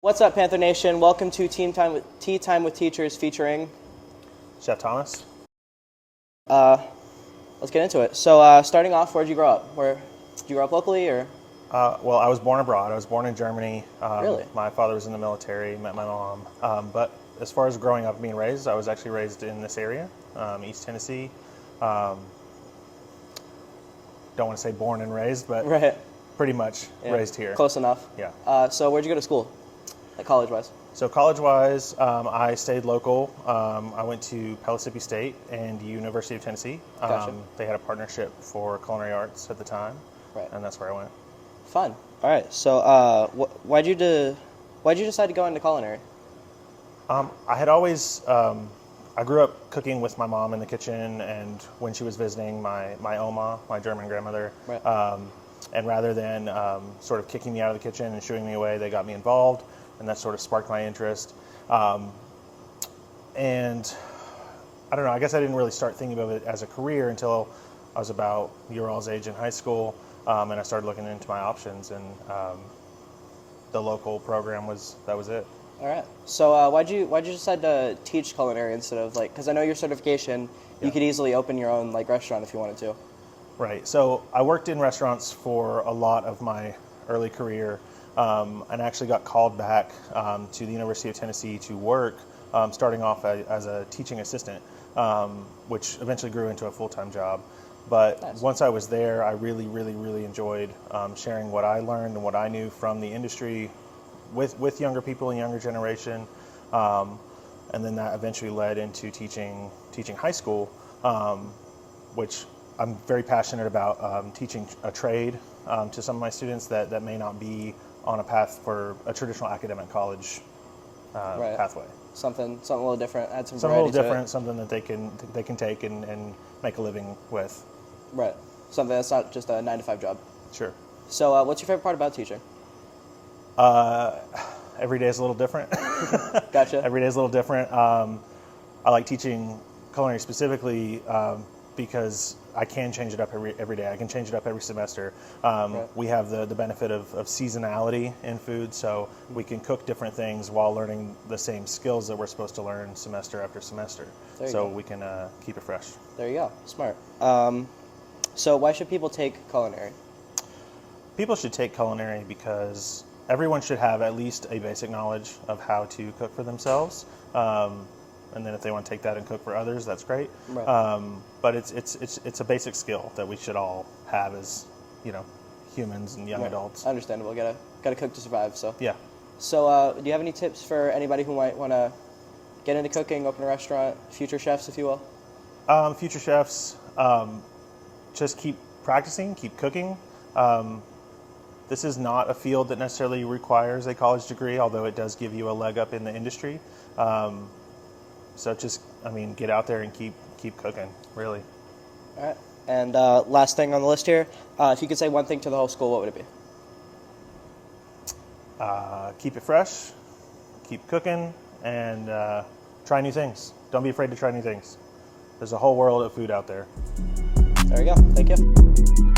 What's up, Panther Nation? Welcome to Tea Time with Teachers featuring Chef Thomas. let's get into it. So starting off, where'd you grow up? Did you grow up locally or? Well, I was born abroad. I was born in Germany. Really? My father was in the military, met my mom. But as far as growing up and being raised, I was actually raised in this area, East Tennessee. Don't want to say born and raised, but Right. pretty much Yeah. raised here. Close enough. Yeah. So where'd you go to school? Like college-wise? So college-wise, I stayed local. I went to Pellissippi State and University of Tennessee. Gotcha. They had a partnership for culinary arts at the time, Right. and that's where I went. Fun. All right. So why'd you decide to go into culinary? I had always, I grew up cooking with my mom in the kitchen, and when she was visiting my Oma, my German grandmother, Right. and rather than sort of kicking me out of the kitchen and shooing me away, they got me involved, and that sort of sparked my interest. And I don't know, I guess I didn't really start thinking of it as a career until I was about your all's age in high school, and I started looking into my options, and the local program was it. All right. So why'd you decide to teach culinary instead of because I know your certification, you could easily open your own restaurant if you wanted to. Right. So I worked in restaurants for a lot of my early career, and actually got called back to the University of Tennessee to work, starting off as a teaching assistant, which eventually grew into a full-time job. But Nice. once I was there, I really, really, really enjoyed sharing what I learned and what I knew from the industry with younger people and younger generation, and then that eventually led into teaching high school, which I'm very passionate about, teaching a trade to some of my students that may not be on a path for a traditional academic college Right. pathway. Something a little different. Add some Something a variety little to different, something that they can take and make a living with. it. Right. Something that's not just a 9-to-5 job. Sure. So what's your favorite part about teaching? Every day is a little different. Gotcha. Every day is a little different. I like teaching culinary specifically because I can change it up every day. I can change it up every semester. Right. We have the benefit of seasonality in food, so we can cook different things while learning the same skills that we're supposed to learn semester after semester. There you So go. we can keep it fresh. There you go. Smart. So why should people take culinary? People should take culinary because everyone should have at least a basic knowledge of how to cook for themselves. And then if they want to take that and cook for others, that's great. Right. But it's a basic skill that we should all have as, humans and young Right. adults. Understandable. Gotta cook to survive. So. Yeah. So do you have any tips for anybody who might want to get into cooking, open a restaurant, future chefs, if you will? Future chefs, just keep practicing, keep cooking. This is not a field that necessarily requires a college degree, although it does give you a leg up in the industry. So just, get out there and keep cooking, really. All right. And last thing on the list here, if you could say one thing to the whole school, what would it be? Keep it fresh, keep cooking, and try new things. Don't be afraid to try new things. There's a whole world of food out there. There you go. Thank you.